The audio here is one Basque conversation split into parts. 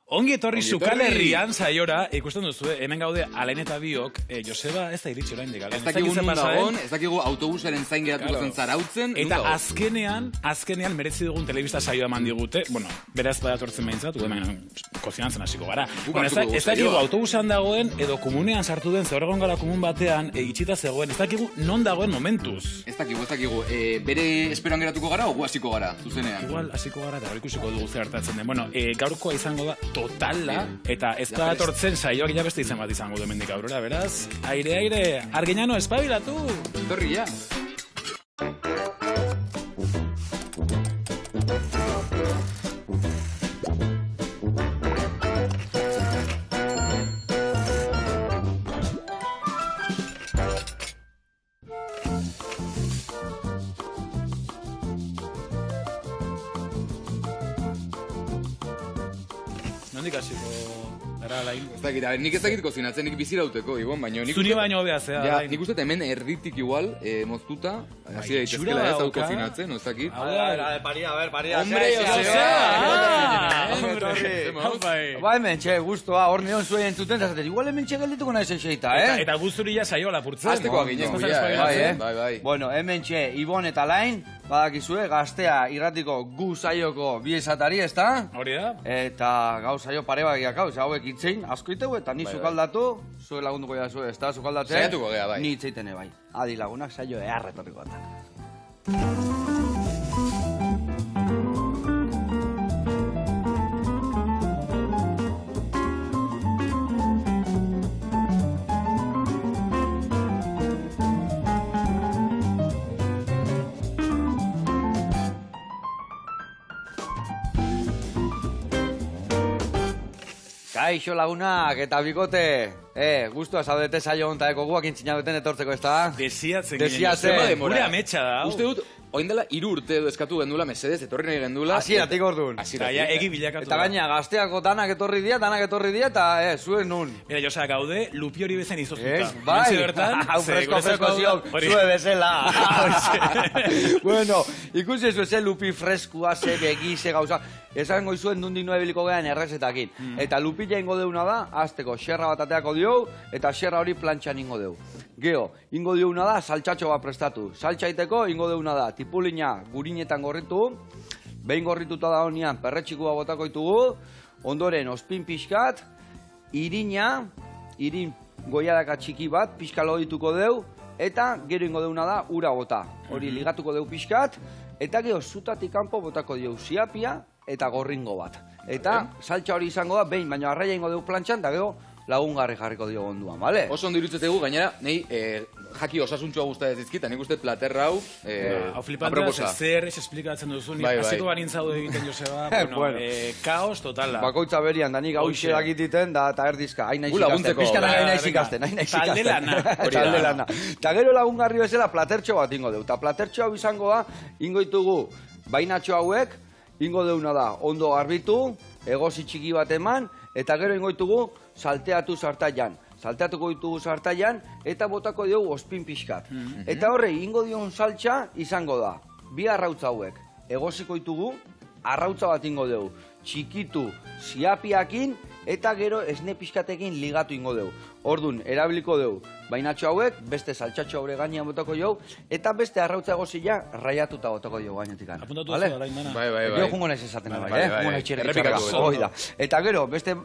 Ongi etorri Sukal Herrian saiora, ikusten duzu, hemen gaude Alain eta biok, Joseba ez da iritsi oraindik. Ez dakigu nun dagoen, ez dakigu autobusaren zain geratuko zen zarautzen. Eta azkenean merezi dugun telebista saioa eman digute, bueno, beraz badatortzen behintzat, hemen kozinatzen hasiko gara. Ez dakigu autobusan dagoen, edo komunean sartu den, zehorregon gara komun batean, itxita zegoen, ez dakigu non dagoen momentuz. Ez dakigu. Bere esperoan geratuko gara, o gu hasiko gara, zuzenean? Igual hasiko gara, eta ikusiko dugu zer hartatzen den. Bueno, gaurkoa izango da totala, eta ez da atortzen saioak ja beste izan bat izango du hemendik aurrera, beraz, aire, Arginano, espabilatu! Torri, ja! Nondik hasiko gara Alain? Ez dakit, nik ez dakit kozinatzen, nik bizirauteko, Ibon, baina... Zuri baino hobea zea, Alain. Nik uste hemen erditik igual, moztuta, hasi daitezkela ez hau kozinatzen, ez dakit. A ver, paria. Hombre, Ba, hemen, txe, guztua, hor neon zuen entzuten, eta igual hemen txe geldituko nahi zeixeita, Eta guzturi ja saio lapurtzen. Azteko agineko, bai. Bueno, hemen txe, Ibon eta Alain, badakizue, gaztea irratiko gu saioko bi esatari, ezta? Hori da. Eta gau saio pare bagiak hau, hauek itzein, asko itegu, eta ni zukaldatu, zue lagunduko ja zue, ezta, zukaldatzen? Saiatuko gea, bai. Ni itzeiten bai. Adi lagunak saio eharretorriko eta. Kaixo lagunak eta bikote, guztua zaudete saio hontaeko guak intzinabeten etortzeko, ez da? Desiatzen. Gure ametsa da. Uste dut, oin dela 3 urte edo eskatu gendula, mesedez, etorri nahi gendula. Hasieratik ordun. Egi bilakatu. Eta gaina, gazteako danak etorri dia, eta zuen nun. Mira, Josa, gaude, lupi hori bezen izoztuta. Bai, hau fresko ziok, zue bezala. Bueno, ikusi ez ze lupi freskua, ze begi, ze gauza. Esan goizuen nundik noa ebiliko gehan errezetakin. Eta lupila ingo deuna da, azteko xerra bat ateako diou, eta xerra hori plantxan ingo deu. Geo, ingo deuna da, saltxatxo bat prestatu. Saltxaiteko ingo deuna da, tipulina gurinetan gorritu, behin gorrituta da honian perretxikua botako ditugu, ondoren ospin pixkat, irin goiadaka txiki bat, pixkalo dituko deu, eta gero ingo deuna da, ura bota. Hori ligatuko deu pixkat, eta gero zutatik kanpo botako diu ziapia, eta gorringo bat. Eta saltxa hori izango da, behin, baina arraia ingo deu plantxan, eta gero lagungarri jarriko dio gonduan, bale? Oso ondo irutzetegu, gainera, nahi jaki osasuntxoa guztatzen dizkita, nik uste platerra hau hau flipantea, zer esplikatzen duzu, hasiko banintzaude egiten Joseba, kaos totala. Bakoitza berian, da nik hau isegakititen, da erdizka, hain naiz ikasten, talde lana. Eta gero lagungarri bezala platertxo bat ingo deu, eta platertxo hau izango da, ingo ditugu bainatxo hauek, ingo deuna da, ondo garbitu, egozi txiki bat eman, eta gero ingo ditugu salteatu sartaian. Salteatuko ditugu sartaian, eta botako dugu ospin pixkat. Eta horre, ingo dion saltxa izango da. Bi arrautza hauek, egoziko ditugu, arrautza bat ingo dugu. Txikitu, ziapiakin, eta gero esne pixkatekin ligatu ingo dugu. Ordun, erabiliko dugu, bainatxo hauek, beste saltxatxo haure gainean botako dugu, eta beste arrautza egozila raiatuta botako dugu gainetik. Apuntatu duzu, Alain dana. Bai. Gero jungo naiz esaten bai. Eta gero, beste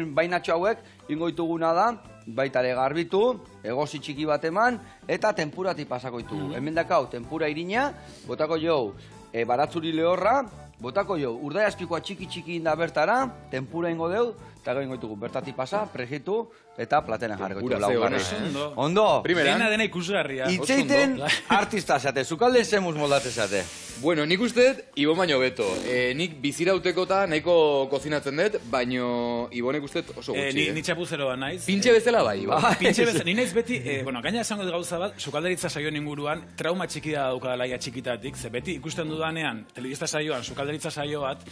bainatxo hauek, ingo dituguna da, baitare garbitu, egozi txiki bat eman, eta tempurati pasako ditugu. Hemen dakau, tempura irina, botako dugu, baratzuri lehorra, botako jo, urdai azpikoa txiki inda bertara, tempura ingo deu, eta gero ingo ditugu, bertati pasa, prejitu, eta platena jarriko ditugu laugarri. Ondo! Dena ikusgarria. Itzeiten artista zate, zukalden zemuz moldate zate. Bueno, nik uste, Ibon baino beto. Nik bizirauteko eta nahiko kozinatzen dut, baino Ibonek uste oso gutxi. Ni txapuzeroa naiz. Pintxe bezala bai, Ibon. Pintxe bezala. Ni naiz beti, gaina esango gauza bat, sukaldaritza saioen inguruan, trauma txikida dauka laia txikitatik, ze beti ikusten dudanean, telebista saioan, sukaldaritza saio bat,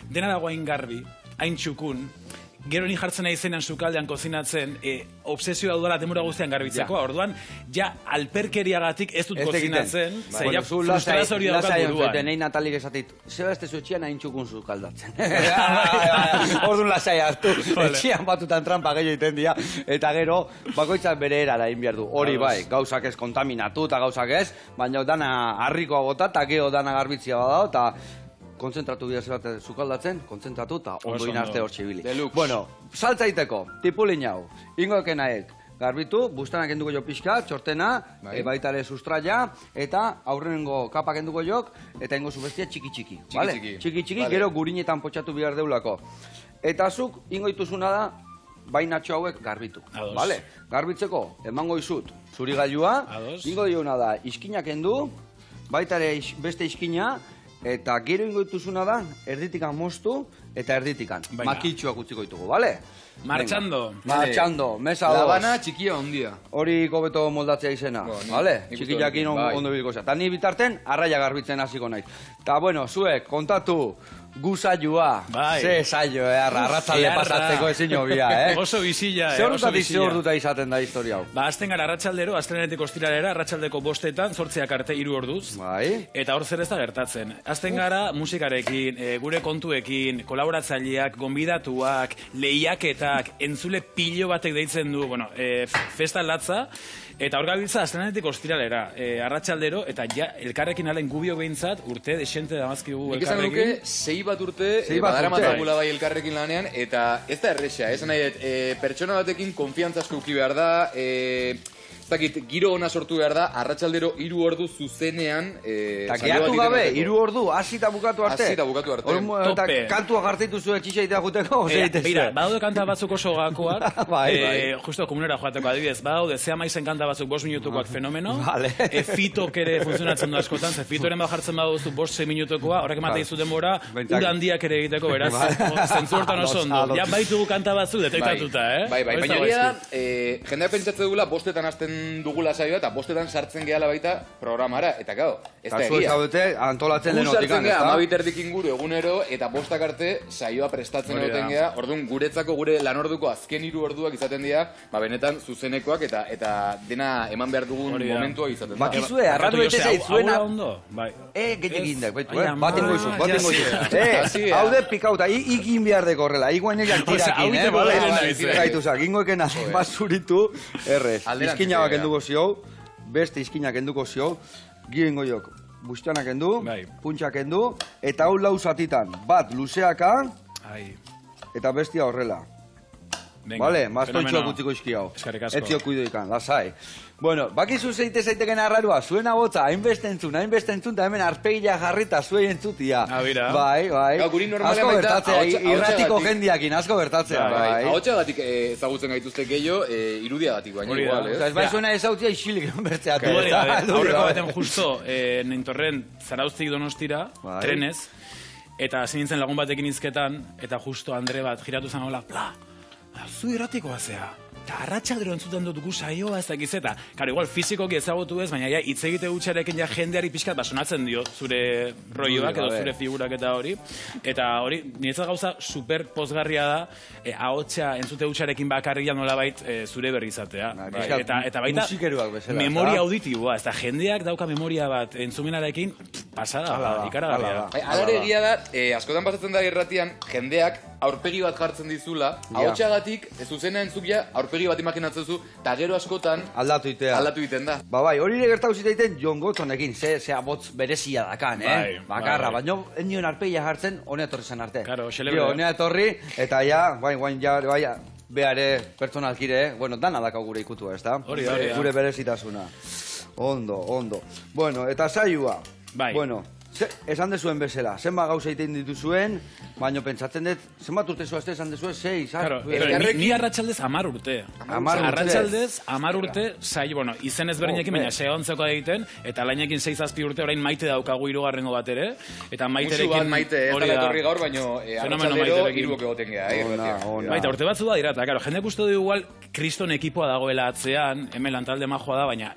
dena dago hain garbi, hain txukun, gero ni jartzen nahi zenean sukaldean kozinatzen, obsesioa dudala demora guztian garbitzeko, orduan, ja, alperkeriagatik ez dut kozinatzen, ze ja, frustrazio hori daukat buruan. Nei Natalik esatit, zeba ez tezuetxian hain txukun sukaldatzen. Orduan lasai hartu, etxian batutan trampa gehiago iten dira, eta gero, bakoitzak bere erara egin behar du. Hori bai, gauzak ez kontaminatu eta gauzak ez, baina dana harrikoa bota, eta gero dana garbitzia badao, eta kontzentratu bidea zebat sukaldatzen, kontzentratu eta ondo inarte hor txibili. Bueno, saltzaiteko, tipulin hau, ingoekenaek, garbitu, bustanak enduko jo pixka, txortena, baita ere sustraia, eta aurrenengo kapak enduko jok, eta ingo zubestia txiki-txiki. Txiki-txiki, gero gurinetan potxatu behar deulako. Eta zuk, ingo ituzuna da, bainatxo hauek garbitu. Garbitzeko, emango izut, zuri gailua, ingo diona da, iskinak endu, baita ere beste iskina, eta gero ingo ituzuna da, erditikan moztu, eta erditikan. Makiltxoak utziko ditugu, bale? Martxando, mesa dos. Labana txikia ondia. Hori gobeto moldatzea izena, bale? Txikiakin ondo biliko za. Ta ni bitarten, arraia garbitzen hasiko naiz. Ta bueno, zuek, kontatu, gusailua, ze saio, arratzalde pasatzeko ezin hobia, Oso bizilla, Zer orduta izaten da historia hau? Ba, azten gara arratsaldero, astelenetik ostiralera, arratsaldeko 5:00, 8 arte 3 orduz. Eta hor zer ez da gertatzen. Azten gara musikarekin, gure kontuekin, kolaboratzaileak, gonbidatuak, lehiaketak, entzule pilo batek deitzen du, bueno, festa latza, eta hor gabiltza astelenetik ostiralera, arratsaldero, eta ja, elkarrekin alen gubio behintzat, urte desente damazkigu elkarrekin. Nik esan nuke, 6 bat urte, badara matagula bai elkarrekin lanean, eta ez da erresa, esan nahi dut, pertsona batekin konfiantza asko uki behar da, ez dakit, giro ona sortu behar da, arratsaldero 3 ordu zuzenean... Eta gehiatu gabe, 3 ordu, hasi eta bukatu arte. Hasi eta bukatu arte. Eta kantuak harteitu zuen txixeitea juteko, Beira, badaude kanta batzuk oso gakoak, justo komunera joateko adibidez, badaude, zea maizen kanta batzuk 5 minutukoak fenomeno, fitok ere funtzionatzen du askotan, ze fitoren bat jartzen baduzu 5-6 minutukoa, horrek ematen dizu denbora, ura handiak ere egiteko, beraz, zentzu hortan oso ondo. Ja baitugu kanta batzuk detektatuta, baina egia da, jendeak pentsatze dugula, 5:00 hasten dugula saioa, eta 5:00 sartzen gehala baita programara, eta gau, ez da egia. Zaudete, antolatzen lehenotik, sartzen geha, 12 inguru egunero, eta 5 arte saioa prestatzen egoten geha, orduan guretzako gure lanorduko azken 3 orduak izaten dira, benetan zuzenekoak, eta dena eman behar dugun momentua izaten da. Bakizue, arratu bete zaitzuena... Gehiagindak, bat ingo izut. Haude pikauta, ikin behar deko horrela, iguen egin tirakin, gaituzak, ingoeken bazuritu, errez, izkina kenduko zio, beste izkinak kenduko zio, gien goiok, bustanak kendu, puntxak kendu, eta hau 4 zatitan, bat luzeaka, eta bestia horrela. Vale, maztoitxoak utziko izkiau. Etzio kuidoikan, lasai. Bueno, bakizu zeite zaiteken arrarua, zuen abotza, hainbeste entzun, eta hemen arpegia jarrita zuen entzutia. Bai. Asko bertatzea, irratiko jendiakin, asko bertatzea. Ahotxagatik ezagutzen gaituzte gehiago, irudiagatik baina igual, ez bai zuena ezautzia isilik bertzeatu. Aurreko baten justo, nentorren Zarauztik Donostira, trenez, eta zinintzen lagun batekin izketan, eta justo Andre bat giratu zen hola, zu irratikoa zea. Eta arratsaldero entzuten dut gu saioa ez dakiz eta, karo, igual fizikoki ezagutu ez, baina hitz egite gutxarekin ja jendeari pixkat basonatzen dio zure rolloak edo zure figurak eta hori. Eta hori, niretzat gauza super pozgarria da, ahotsa entzute gutxarekin bakarria nolabait zure berri izatea. Eta baita, memoria auditiboa, ez da jendeak dauka memoria bat entzumenarekin, pasada, ikaragarria. Alare egia da, askotan pasatzen da irratian, jendeak aurpegi bat jartzen dizula, ahotsagatik, zuzena entzukia, aurpegi bat imaginatzen zu, eta gero askotan aldatu iten da. Bai, hori ere gertatu zitaiten Jon Gotzonekin, zea botz berezia dakan, bakarra, baina enion arpegia jartzen, honea etorri zen arte. Claro, xelebre. Honea etorri, eta ja, beare pertsonalkire, bueno, dana daka gure ikutua, ez da? Gure berezitasuna. Ondo. Bueno, eta saioa. Bueno, esan dezuen bezala, zenba gauza egiten dituzuen, baina pentsatzen dut, zenbat urte zoazte esan dezuen, 6, ni arratsaldez 10 urte. Arratsaldez 10 urte, bueno, izen ezberdinekin, baina segontzeko egiten, eta lainekin 6-7 urte, orain maite daukagu 3. bat ere, eta maiterekin... Musu bat maite, ez da etorri gaur, baina arratsaldero 3 egoten geha. Baita, urte batzu da dira, eta jendeak uste du igual, kriston ekipoa dagoela atzean, hemen lantalde majoa da, baina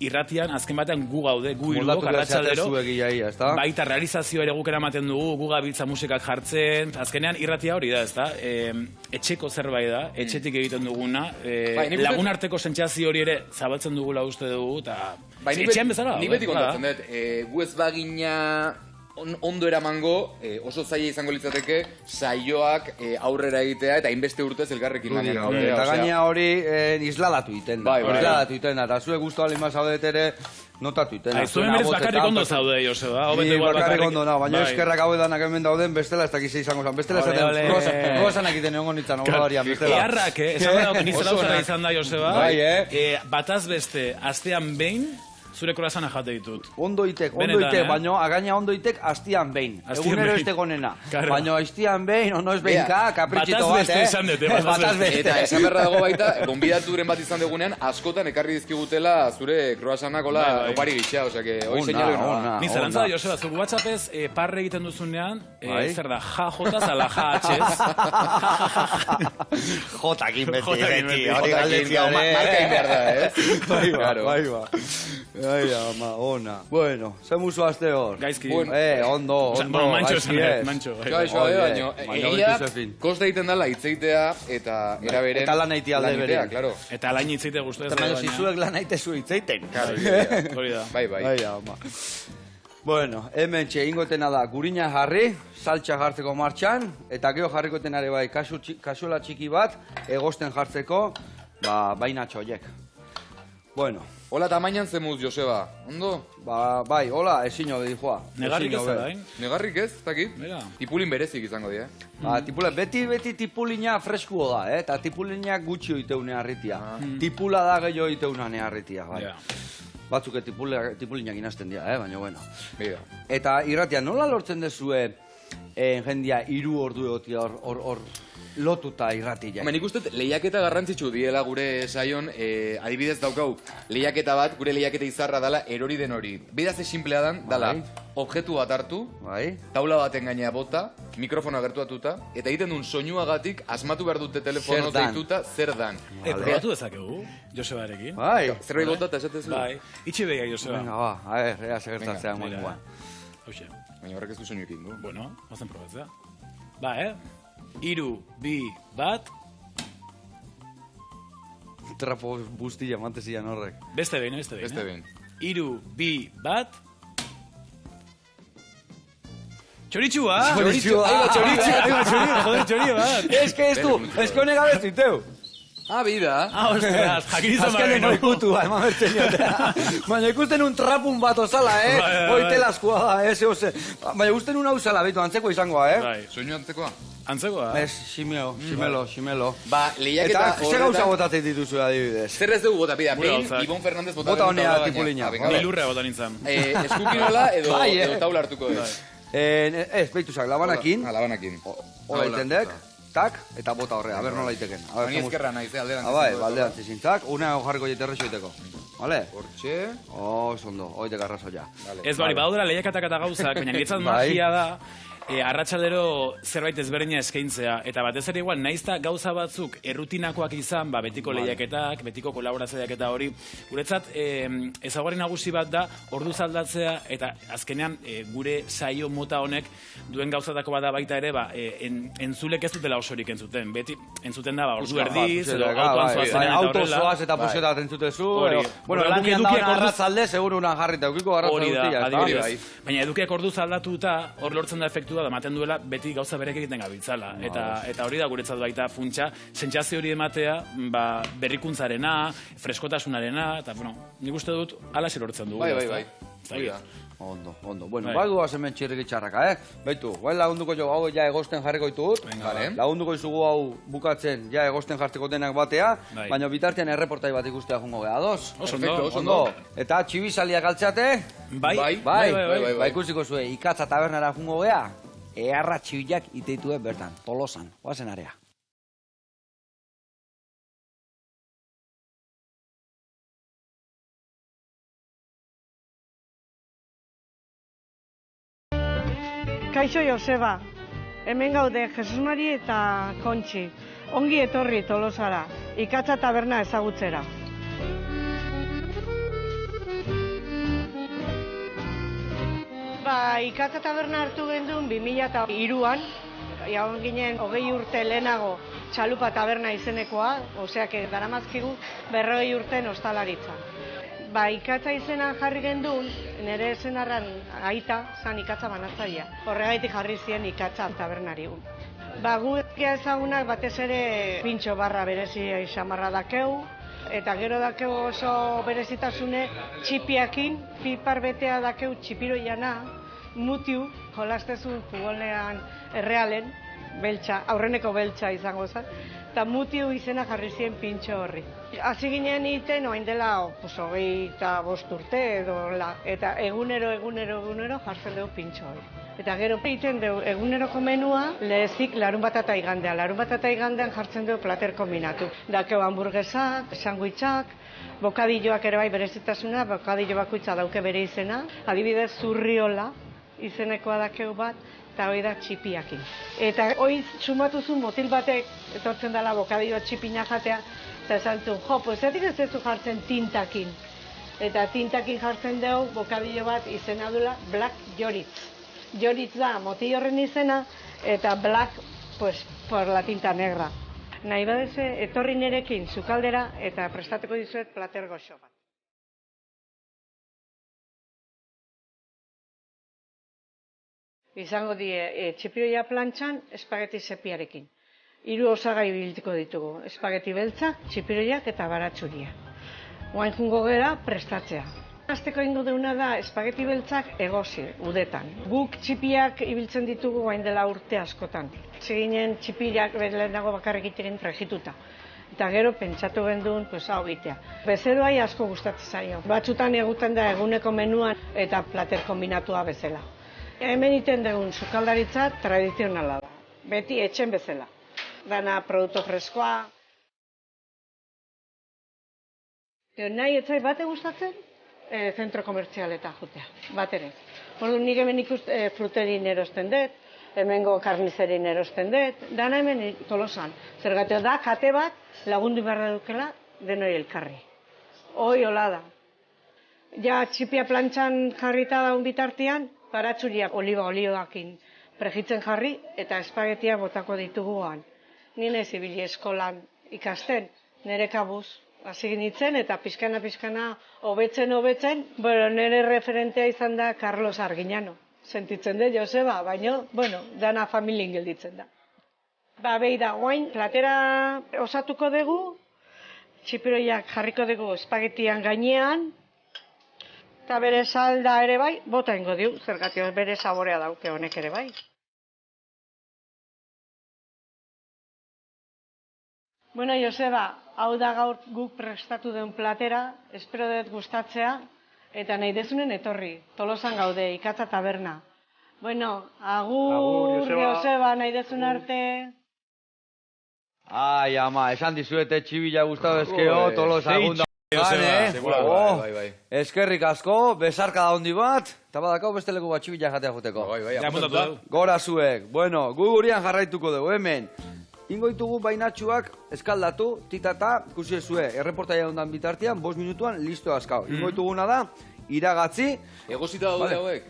irratian, azken batean gu gaude, gu irugok arratsaldero. baita realizazioa ere gukera ematen dugu, gu gabiltza musikak jartzen, azkenean irratia hori da, ezta? Etxeko zerbait da, etxetik egiten duguna, lagun arteko sentsazio hori ere zabaltzen dugula uste dugu, eta etxean bezala. Nik beti kontatzen dut, gu ez bagina ondo eramango, oso zaila izango litzateke saioak aurrera egitea eta hainbeste urtez elkarrekin lanean. Eta gaina hori isladatu iten da. Isladatu iten da, eta zuek guztu alin mazaudet ere notatu iten da. Zuen berez bakarrik ondo zaude, Joseba. Ni bakarrik ondo, baina eskerrak hau edanak hemen dauden, bestela ez dakize izango zen. Bestela ez dakize, rosanak iten egon nintzen, hori barian, bestela. Earrak, esan behar nizela uzara izan da, Joseba. Bataz beste, astean behin, zure korazana jate ditut. Ondo itek, baina againa ondo itek astian behin. Egunero ez tegonena. Baina astian behin, ono ez behinka, kapritxito bat, Bataz beste izan dute, bataz beste. Eta esan berra dago baita, gonbidaturen bat izan degunean, askotan ekarri dizkigutela zure kroasanak hola opari bitxea, osea que hoi seinale noa. Ni zelantza da, Joseba, zuk WhatsAppez parre egiten duzunean, zer da, ja-jotaz ala ja-atxez. Jotakin beti, hori galdetzia, marka inberda, ez? Bai ba. Ai, ama, ona. Bueno, ze musu azte hor? Gaizki. Ondo. Bueno, mantxo esan, mantxo. Baina, egia, kosta egiten dala hitzeitea eta eraberen... Eta lan eitea alde bere. Eta lan hitzeitea guztu ez. Eta baina, zizuek lan eitezu hitzeiten. Hori da. Bai. Ai, ama. Bueno, hemen ingotena da, gurina jarri, saltxa jartzeko martxan, eta geho jarrikoten are bai, kasuela txiki bat, egosten jartzeko, baina txoiek. Bueno. Hola tamainan zemuz, Joseba, ondo? Bai, hola, ezin hode dijoa. Negarrik ez da, Negarrik ez, ez dakit? Tipulin berezik izango di, Beti tipulina freskuo da, eta tipulina gutxi oiteune harritia. Tipula da gehiago oiteune harritia, bai. Batzuk tipulinak inazten dira, baina bueno. Eta irratia, nola lortzen dezue jendia 3 ordu egotia hor lotuta irratia? Nik uste lehiaketa garrantzitsu diela gure saion, adibidez daukau, lehiaketa bat, gure lehiaketa izarra dala erori den hori. Bidaz simplea dan, dala, objektu bat hartu, taula baten gainea bota, mikrofonoa gertuatuta, eta egiten duen soinuagatik asmatu behar dute telefono deituta zer dan. Probatu dezakegu, Josebarekin. Zerbait bota eta esatezu? Bai, itxe begia, Joseba. Venga, ea segertatzea moinguan. Baina horrek ez du soinuekin, du? Bueno, bazen probatzea. 3, 2, 1... Trapo bustilla mantezian horrek. Beste behin. 3, 2, 1... Txoritxua! Txoritxua! Ez que ez du, ez que honega bestuiteu. Bida. Ostras, jakin izan barren. Azken ikutu, eman bertzen jotea. Baina ikusten un trapun bat osala, Oitelazkoa da, ose. Baina usten un hau zala, behitu, antzeko izangoa, Soinu antzekoa? Antzekoa? Ez, ximelo. Lehiaketa horretan... Eta ze gauza botatzen dituzu adibidez? Zer ez dugu bota, pida, behin, Ibon Fernandez bota. Bota honea tipulina. Ni lurrea bota nintzen. Eskukinola edo taula hartuko ez. Ez, behituzak, labanakin. Labanakin. Hola itendek. Tak, eta bota horrea, aber nola iteken. Ni ezkerra naiz, alderantziz. Bai, alderantziz zintzak, una jarriko jeterre xoiteko. Vale? Hortxe. Zondo, oitek arrazoia. Ez bari, badaudela lehiakatak eta gauzak, baina niretzat magia da, arratsaldero zerbait ezberdina eskaintzea, eta batez ere igual, naizta gauza batzuk errutinakoak izan, betiko lehiaketak, betiko kolaborazioak eta hori, guretzat ezaugarri nagusi bat da, orduz aldatzea, eta azkenean gure saio mota honek duen gauzatako bat da baita ere, entzulek ez dutela osorik entzuten, beti entzuten da, ordu erdiz, edo autoan zoazenean eta horrela. Autozoaz eta pusetat entzutezu, bueno, lanian dauen arratzalde, seguru unan jarrita, eukiko arratzalde. Baina edukiak orduz aldatuta, hor lortzen da efektua da, ematen duela, beti gauza berek egiten gabiltzala. Eta hori da guretzat baita funtsa, sentsazio hori ematea, berrikuntzarena, freskotasunarena, eta, bueno, nik uste dut, ala lortzen dugu. Bai. Ondo. Bueno, bai guaz hemen txirrik itxarraka, Baitu, guai lagunduko jo hau ja egosten jarriko ditut. Lagunduko izugu hau bukatzen ja egosten jartzeko denak batea, baina bitartean erreportai bat ikustea jungo geha, ados? Ondo. Eta txibisalia galtzeate? Bai, ikusiko zue, Ikatza tabernara jungo geha, eharra txibilak iteitue bertan, Tolosan, oazen area. Kaixo Joseba, hemen gaude Jesus Mari eta Kontxi. Ongi etorri Tolosara, Ikatza taberna ezagutzera. Ikatza taberna hartu gendun 2003an, jaun ginen 20 urte lehenago Txalupa taberna izenekoa, oseak daramazkigu 40 urten ostalaritza. Ikatza izena jarri gendun, nire senarran aita zan ikatza banatzaia. Horregaitik jarri zien ikatza tabernari. Guk ezagunak batez ere pintxo barra berezi xamarra dakeu, eta gero dakeu oso berezitasune txipiakin, pipar betea dakeu txipiroiana, mutiu, jolastezun futbolean errealen, beltza, aurreneko beltza izango zen, eta mutiu izena jarri zien pintxo horri. Hasi ginen iten, oain dela, 25 urte edo, eta egunero jartzen dugu pintxo hori. Eta gero egiten dugu eguneroko menua lehezik larun bat eta igandean. Larun bat eta igandean jartzen dugu plater kombinatu. Dakeu hamburguesak, sandwichak, bokadilloak ere bai berezitasuna, bokadillo bakoitza dauke bere izena. Adibidez zurriola izenekoa dakeu bat, eta hori da txipiakin. Eta hori sumatuzun motil batek etortzen dela bokadillo txipina jatea, eta esan zuen, zergatik ez duzu jartzen tintakin. Eta tintakin jartzen dugu bokadillo bat izena dula Black Joritz. Joritz da motil horren izena, eta Black, por la tinta negra. Nahi badeze, etorri nerekin sukaldera, eta prestateko dizuet plater goxo bat. Izango die txipiroia plantxan, espageti sepiarekin. 3 osagai biltiko ditugu, espageti beltza, txipiroiak eta baratxuria. Oain jungo gera prestatzea. Azteko ingo deuna da espageti beltzak egosi, udetan. Guk txipiak ibiltzen ditugu oain dela urte askotan. Zeginen txipiak lehenago bakarrik itirin fregituta. Eta gero pentsatu gendun, hau gitea. Bezeroai asko gustatzen zaio. Batzutan eguten da eguneko menuan eta plater kombinatua bezala. Hemen iten dugun sukaldaritza tradizionala da. Beti etxen bezala. Dana produktu freskoa. Nahi etzai bate gustatzen? Zentro komertzialeta jutea, bat ere. Nik hemen fruterin erosten dut, hemengo karnizerin erosten dut, dana hemen Tolosan. Zergatik da, kate bat lagundu behar dukela denoi elkarri. Hoi hola da. Ja txipia plantxan jarrita daun bitartean, baratxuriak olioakin pregitzen jarri eta espagetia botako dituguan. Nien ez ibili eskolan ikasten, nire kabuz. Hasi ginitzen eta pixkana hobetzen, nire referentea izan da Carlos Arguiñano. Sentitzen dut, Joseba, baina, dana familien gelditzen da. Behi da, guain, platera osatuko dugu, txipiroiak jarriko dugu espagetian gainean, eta bere salda ere bai, bota ingo diu, zergatik bere saborea dauke honek ere bai. Joseba, hau da gaur guk prestatu den platera, espero dut gustatzea, eta nahi dezunen etorri, Tolosan gaude, Ikatza taberna. Agur, Joseba, nahi dezun arte. Ai, ama, esan dizuete txibila gustatu ezkeo, Tolosa agunda. Eskerrik asko, besarka da hondi bat, eta badakau beste leku bat txibila jatea juteko. Gora zuek, gu gurian jarraituko dugu, hemen. Ingoitugu bainatxuak eskaldatu, titata, ikusi ezue, erreportaia ondan bitartean, 5 minutuan, listo azkau. Ingoituguna da, iragatzi. Egozita daude hauek?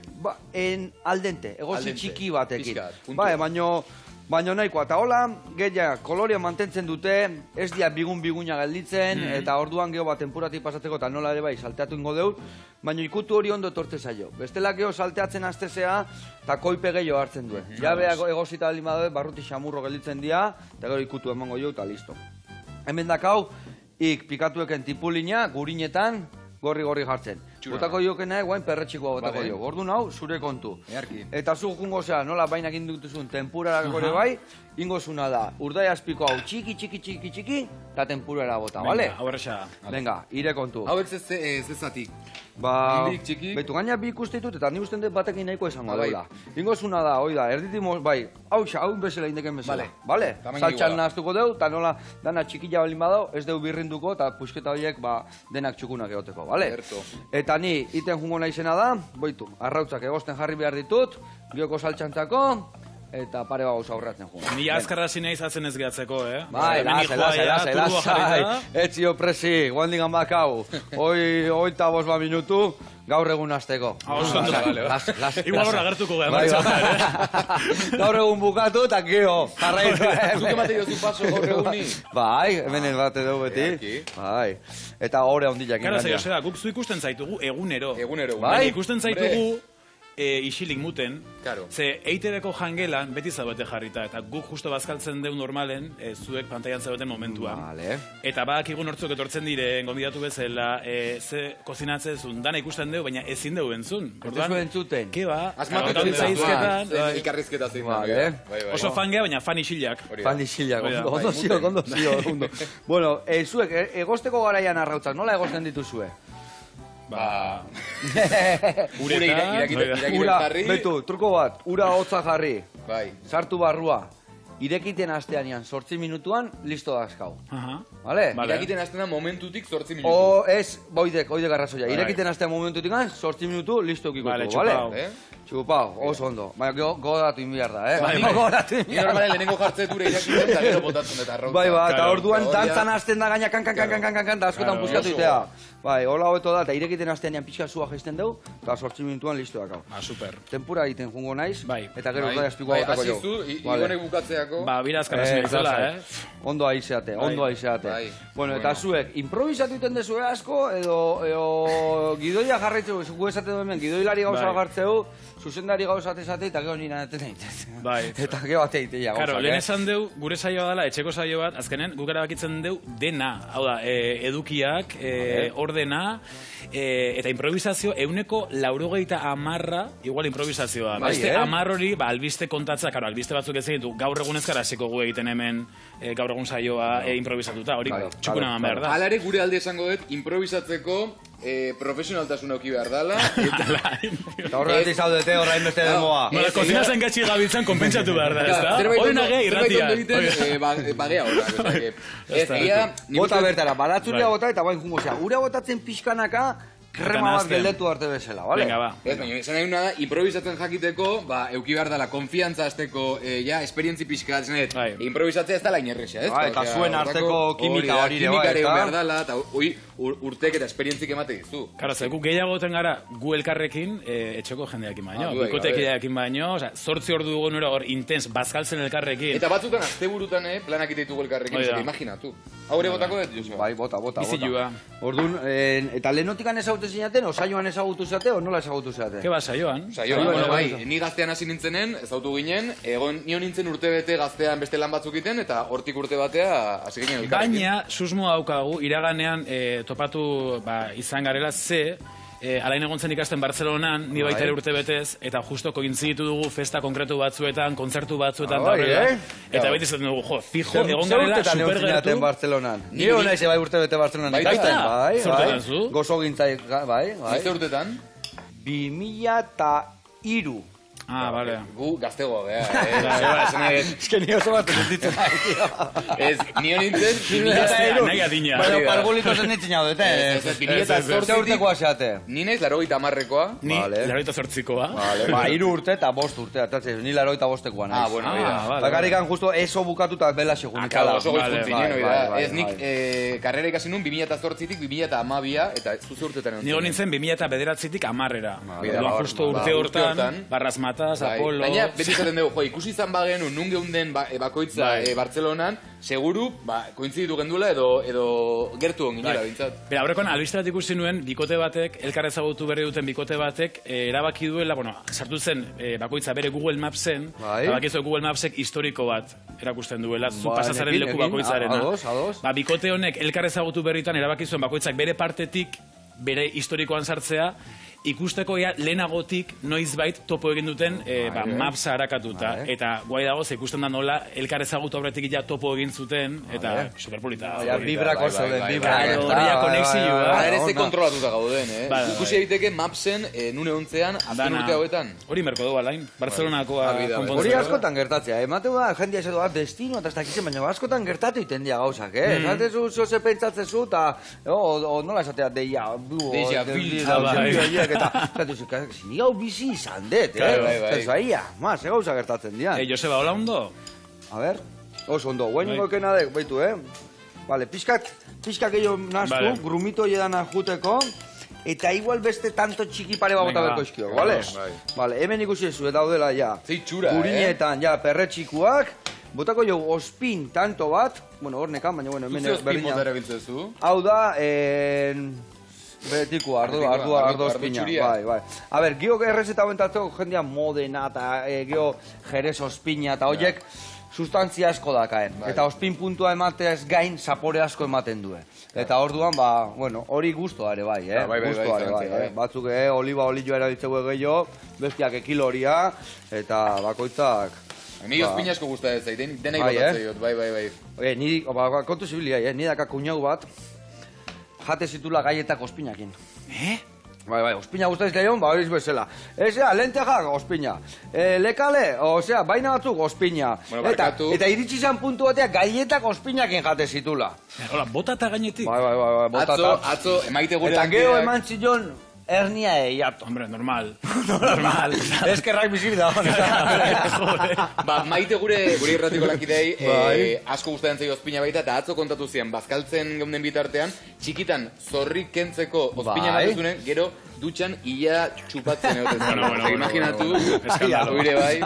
Aldente, egozi txiki batekin. Baina nahikoa, eta hola, gehiago, kolorea mantentzen dute, ez dia biguna gelditzen, eta orduan geho bat tempuratik pasatzeko, eta nola ere bai, salteatu ingo deur, baina ikutu hori ondo etortze zaio. Bestela geho salteatzen aztezea, eta koipe gehiago hartzen duen. Jabea egozita baldin badabe, barruti xamurro gelditzen dira, eta gero ikutu emango jo, eta listo. Hemen dakau, pikatueken tipulina, gurinetan, gorri jartzen. Botako jokena guain perretxikoa botako jo. Ordu hau, zure kontu. Eta zu jungo zea, nola bainak indutuzun tempurara gore bai, ingo zuna da, urdai azpiko hau txiki, eta tempurara bota, bale? Venga, ire kontu. Hauek zezatik. Betu gaina bi ikustitut, eta ni usten dut batekin nahiko esango dela. Ingo zuna da, hoi da, erditimoz, bai, hau bezala indeken bezala. Bale? Saltxan nahaztuko deu, eta nola dana txikila balin badau, ez deu birrinduko, eta pusketa horiek denak txukunak egoteko, bale? Eta ni iten jungo naizena da, boitu, arrautzak egosten jarri behar ditut, gioko saltxantzako, eta pare bat gauza aurratzen joan. Ni azkarra zinea izatzen ez gehatzeko, Bai, lasai. Etzio presi, guandigan bakau. Hoi eta 5 minutu, gaur egun azteko. Igual horra gertuko gara. Gaur egun bukatu eta geho. Zuk emate jozu paso gaur eguni? Bai, hemen bate dugu beti. Bai. Eta hori handiak ingandia. Gara zaio, guk zu ikusten zaitugu egunero. Bai, ikusten zaitugu isilik muten, ze EITB-ko jangelan beti zaudete jarrita, eta guk justo bazkaltzen deu normalen, zuek pantailan zaudeten momentuan. Eta badakigu nortzuk etortzen diren, gonbidatu bezala, ze kozinatzen zuen, dana ikusten deu, baina ezin deu entzun. Ez zu entzuten. Keba, elkarrizketa zein. Oso fangea, baina fan isilak. Fan isilak, ondo zio. Bueno, zuek, egosteko garaian arrautzak, nola egosten dituzue? Ura jarri. Betu, truko bat, ura hotza jarri. Sartu barrua. Irekiten asteanean 8 minutuan, listo dazkau. Irekiten astean momentutik 8 minutu. Ez, boidek arrazoia. Irekiten astean momentutik 8 minutu, listo eukiko. Txupau, oso ondo. Baina godatu inbiar da, Ni normalen lehenengo jartzet ura irekiten, eta gero botatzen eta arrautza. Bai, eta orduan dantzan hasten da gaina kan, da askotan puskatu itea. Bai, hola hobeto da, eta irekiten asteanean pixka zua gesten dugu, eta 8 minutuan listo dakau. Super. Tempura egiten jungo naiz, eta gero da espikoa botako jo. Asizu, igonek bukatzeako. Bira azkara zinezela, Ondo aizeate. Bueno, eta zuek, improvisatu iten dezu asko, edo gidoia jarraitzeu, gu esate duen, gidoilari gauza gartzeu, zuzendari gauza atezate, eta gero nina neten egiten. Eta gero ate egitea gauza. Lehen esan deu, gure saioa dela, etxeko saio bat, azkenen, guk erabakitzen deu dena. Hau da, edukiak, ordena, eta improvisazio, 90% igual improvisazioa. Beste 10 hori, albiste kontatza, albiste batzuk ez egin du, gaur egun ezkara hasiko gu egiten hemen gaur egun saioa improvisatuta, hori txukuna eman behar da. Hala ere gure alde esango dut, improvisatzeko profesionaltasuna auki behar dala. Eta horregatik zaudete horrein beste demoa. Kozina zen gatxik gabiltzen konpentsatu behar da, ez da? Hori nage irratia. Bagea horra. Bota bertara, balatzuria bota eta bain jungo zea. Ura botatzen pixkanaka, krema bat geldetu arte bezala, bale? Venga, ba. Ez, baina, esan nahi da, improvisatzen jakiteko, euki behar dela, konfiantza azteko, esperientzi pixka, improvisatzea ez dela inerrexea, ez? Eta zuen arteko kimika hori ere, kimikare behar dela, eta urtek eta esperientzik emate dizu. Karo, zeku gehiagoten gara gu elkarrekin, etxeko jendeakin baino, bikotekideakin baino, 8 ordu dugu nora hor intens, bazkaltzen elkarrekin. Eta batzutan, asteburutan, planak iteitugu elkarrekin, imaginatu. Haure botako dut, Joseba? Bai, bota. Orduan, eta lehenotikan ezagutu zinaten, o saioan ezagutu zate, o nola ezagutu zate? Ke ba, saioan? Saioan, bai, ni gaztean hasi nintzenen, ezagutu ginen, nio nintzen urtebete gaztean beste lan batzuk iten, eta hortik urte batea hasi ginen elkarrekin. Baina, susmoa daukagu, iraganean topatu izan garela ze, alain egontzen ikasten Bartzelonan, ni baita ere urte betez, eta justo kointziditu dugu festa konkretu batzuetan, kontzertu batzuetan da horrela. Eta beti zaten dugu, fijo, egon garela supergertu. Bartzelonan. Ni hona ize bai urte bete Bartzelonan ikasten. Zurtetan zu? Gozo gintzai, bai. Zite urtetan? 2003. Bale. Gu gaztegoa, beha. Ez que ni oso bat entitzen nahi, tio. Ez, nio nintzen... Nahi adina. Baina pargolito zen nintzen jau dute. Zer urtekoa zeate? Ni naiz 80-koa. Ni 88koa. Ba, 3 urte eta 5 urte. Ni 85koa naiz. Bueno, bida. Bakarrikan justo eso bukatuta bela segun. Oso goiz funtzinen, oida. Ez nik karrera ikasi nun 2008-tik 2012a eta zuze urtetan. Nigo nintzen 2009-tik 10-era. Justo urte hortan, barraz Mataz, Apolo... Baina, beti zaten dugu, ikusi izan bagenu, nun geunden bakoitza Bartzelonan, seguru, kointziditu gendula edo gertu onginera, bintzat. Bera, horrekoan, albiste bat ikusi nuen, bikote batek, elkar ezagutu berri duten bikote batek, erabaki duela, sartu zen bakoitza bere Google Mapsen, bakizu Google Mapsek historiko bat erakusten duela, zu pasazaren leku bakoitzarena. Bikote honek, elkar ezagutu berritan, erabaki zuen bakoitzak bere partetik, bere historikoan sartzea, ikusteko lehenagotik noizbait topo egin duten mapsa harakatuta. Eta guai dago, ikusten da nola elkar ezagutu aurretik ja topo egin zuten, eta superpolita. Bibrako zoden, bibrako. Horria konexioa. Ere ze kontrolatuta gauden, Ikusi egiteke mapsen nune ontzean, azken urte hauetan. Hori merko dugu alain, Bartzelonakoa konpontzea. Hori askotan gertatzea, emateu da, jendia edo bat destino, eta ez dakitzen, baina askotan gertatu iten dia gauzak, Esatezu, zoze pentsatzezu, eta nola esatea, deia, horiek, eta ni hau bizi izan dut, zaia, ze gauza gertatzen dian. Joseba, hola ondo? A ber, oso ondo, guain ingokena dek, baitu, Vale, pixkak gehiago naztu, grumito jedana juteko, eta igual beste tanto txiki pare bota berko izkio, bale? Vale, hemen ikusi ezu, eta daudela, ja. Zeitxura, Gurinetan, ja, perretxikuak, botako jo, ospin tanto bat, bueno, hor nekan, baina, bueno, hemen berdina. Zuzi ospin mota erabiltzezu? Hau da, beretiko, ardo ospina, bai. A ber, gio errezeta bentatzeko jendean modena, eta gio jerez ospina, eta horiek, sustantzia asko dakaen. Eta ospin puntua emateaz gain, zapore asko ematen duen. Eta orduan, bueno, hori guztua ere bai, guztua ere bai. Batzuk, oliba olioa erabiltzeko gehiago, bestiak ekiloria, eta bakoitzak... Ni ospina asko guztua ez, denai botatzei dut, bai. Ni, kontu zibilia, ni daka kuñau bat, jate zitula gaietak ospinakin. Bai, ospina guztaiz lehion, horiz bezala. Lentejak, ospina. Lekale, baina batzuk, ospina. Eta iritsi zan puntu bateak gaietak ospinakin jate zitula. Hola, bota eta gainetik. Bai, bota eta. Atzo, emaite gure lankideak. Eta geho eman zion hernia eiatu. Hombre, normal. Eskerrak bizir da. Maite gure irratiko lankidei, asko gustatzen zaio ospina baita, eta atzo kontatu zian, bazkaltzen geunden bitartean, txikitan zorrik kentzeko ospina nahi gero dutxan ia txupatzen egoten. Bueno. Imaginatu, oire bai.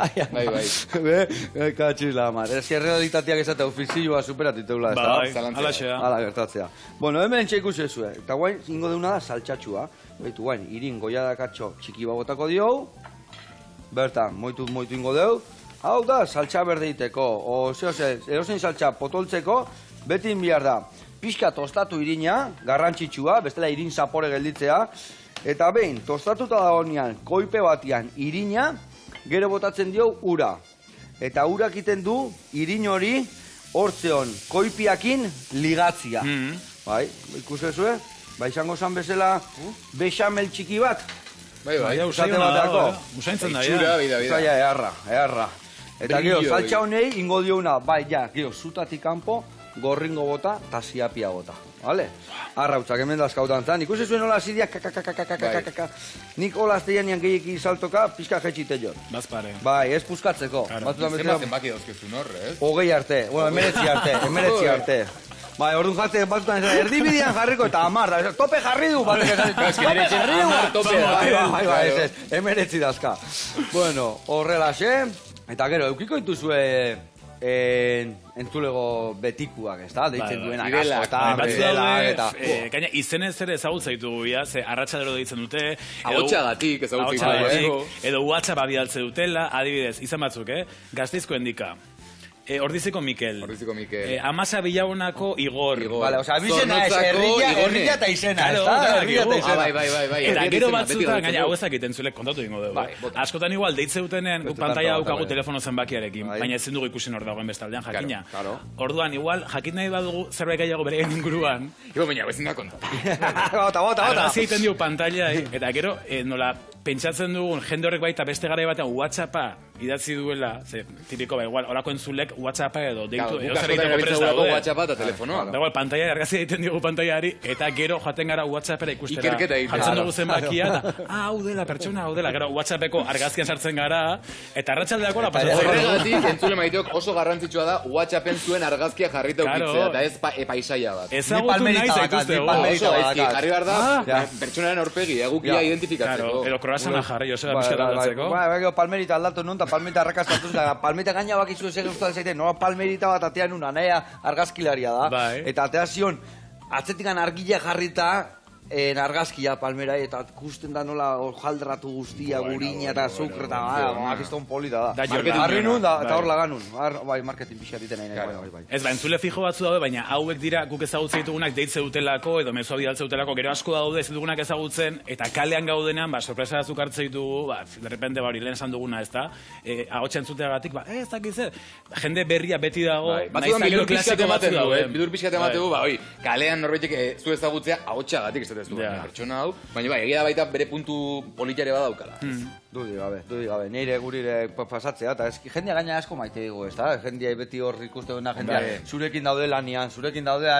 Katxila, mar. Ez que realitateak esate ofizioa superatiteula. Hala gertatzea. Bueno, hemen entxe ikusi ezue. Eta guain, ingo deuna da saltxatxua. Baitu guain, irin goiadakatxo txiki bagotako dio. Bertan, moitu ingo deu. Hau da, saltxa berdeiteko. Erozein saltxa potoltzeko, beti inbiar da. Pixka tostatu irina, garrantzitsua, bestela irin zapore gelditzea. Eta behin, tostatuta da honean, koipe batian irina, gero botatzen dio ura. Eta urak iten du, irin hori, hortzeon, koipiakin ligatzia. Bai, ikusezue? Ba, izango zan bezala, bexamel txiki bat. Bai, usate bateako. Usaintzen da, Bida. Zaila, eharra. Eta gero, saltxa honei, ingo diona, bai, gero, zutatik kanpo, gorringo bota, eta ziapia bota. Vale? Arrautzak hemen dazkautan zan. Ikusi zuen hola zidia, kakakakakakakakaka. Nik hola azteian nian gehieki saltoka, pizka jetxite jo. Bazpare. Bai, ez puskatzeko. Zema zenbaki dauzkezun hor, ez? Hogei arte, bueno, emeretzi arte. Bai, orduan jatzen batzutan ez erdibidean jarriko eta 10, tope jarri du, batek esan. Tope jarri du. Bai, emeretzi dazka. Bueno, horrelaxe, eta gero, eukiko dituzue entzulego betikuak, ez da? Deitzen duenak asko eta... Gaina, izenez ere ezagutza ditugu, ze arratsalero deitzen dute... Ahotxagatik ezagutza ditugu. Edo WhatsApp abialtze dutela, adibidez, izan batzuk, Gasteizko Endika. Ordiziko Mikel. Amasa Bilaunako Igor. Vale, oza, bizena ez, herria eta izena, ez da? Herria eta izena. Bai. Eta gero batzutan, gaina hau ezak iten zuelek kontatu dingo dugu. Askotan igual, deitze dutenean, guk pantalla daukagu telefono zenbakiarekin, baina ezin dugu ikusi nor dagoen bestaldean, jakina. Orduan, igual, jakin nahi badugu zerbait gehiago bere inguruan. Ibo, baina, ezin da kontatu. Bota. Arrazia egiten dugu pantalla, eta gero, nola, pentsatzen dugun, jende horrek baita beste garai batean WhatsAppa idatzi duela, tipiko, igual, orako entzulek WhatsAppa edo deitu, zer egiteko prest daude. WhatsAppa eta telefonoa. Dago, pantalla, argazia egiten dugu pantallari, eta gero jaten gara WhatsAppera ikustera. Ikerketa egiten. Jatzen dugu zenbakia, eta, hau dela, pertsona, hau dela. Gero, WhatsAppeko argazkian sartzen gara, eta arratsaldeako la pasatzen. Horregatik, entzule maiteok oso garrantzitsua da WhatsAppen zuen argazkia jarrita ukitzea, eta ez paisaia bat. Ezagutu nahi zaituzte, jarri behar da, pertsonaren aurpegi, egukia identifikatzeko. Edo kroasana jarri, Joseba, pixka aldatzeko. Bai, palmerita aldatu nun, eta palmerita arrakastatu zen, palmerita gaina bakizu ez egin zaiten, nola palmerita bat atean una, nahia argazkilaria da. Eta atea zion, atzetikan argila jarrita, argazkia palmera, eta ikusten da nola jaldratu guztia, gurina eta azukre, eta akizton polita da. Harri nun, eta hor laganun. Bai, marketing pixat iten nahi. Ez, entzule fijo batzu daude, baina hauek dira guk ezagutze ditugunak deitze dutelako, edo mezoa bidaltze dutelako, gero asko daude ez ditugunak ezagutzen, eta kalean gaudenean, sorpresa batzuk hartze ditugu, derrepente hori lehen esan duguna, ez da, agotxe entzuteagatik, ez dakiz, jende berria beti dago, batzuan bidur pixkat ematen du, kalean norbaitek zu ezagutzea agotxagatik ez du, pertsona hau, baina egia da baita bere puntu politiare badaukala. Dudik gabe, nire gurire pasatzea, eta jendea gaina asko maite digu, ez da? Jendea beti hor ikuste duena, jendea zurekin daude lanian, zurekin daude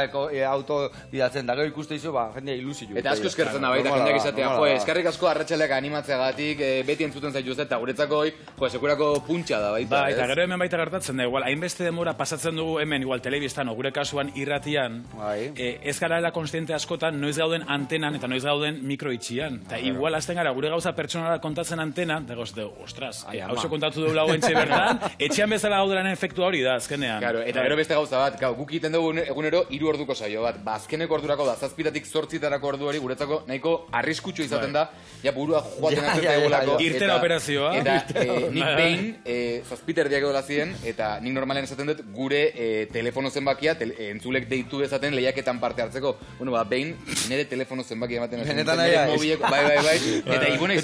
auto bidatzen, da gero ikuste izu, jendea ilusio. Eta asko eskertzen da baita, jendeak izatea, eskerrik asko arratsaleak animatzeagatik, beti entzuten zaitu eta guretzako, sekurako puntxa da baita. Ba, eta gero hemen baita gertatzen da, igual, hainbeste demora pasatzen dugu hemen, igual, telebistan, gure kasuan irratian, ez garela konstiente askotan, noiz gauden antenan eta noiz gauden mikroitxian. Eta igual, azten gara, gure gauza pertsonala kontatzen antena, da gozte, ostras, hauzo kontatu dugu lagoen bertan, etxean bezala gauderan efektua hori da, azkenean. Eta gero beste gauza bat, guk egiten dugu egunero 3 orduko saio bat, azkeneko ordurako da, 7-tik 8 ordu hori guretzako nahiko arriskutsu izaten da, ja burua joaten atzete egulako. Irtera operazioa. Eta nik behin, 7 erdiak edola ziren, eta nik normalen esaten dut gure telefono zenbakia, entzulek deitu dezaten lehiaketan parte hartzeko. Bueno, behin, nire telefono zenbakia ematen bai, eta igune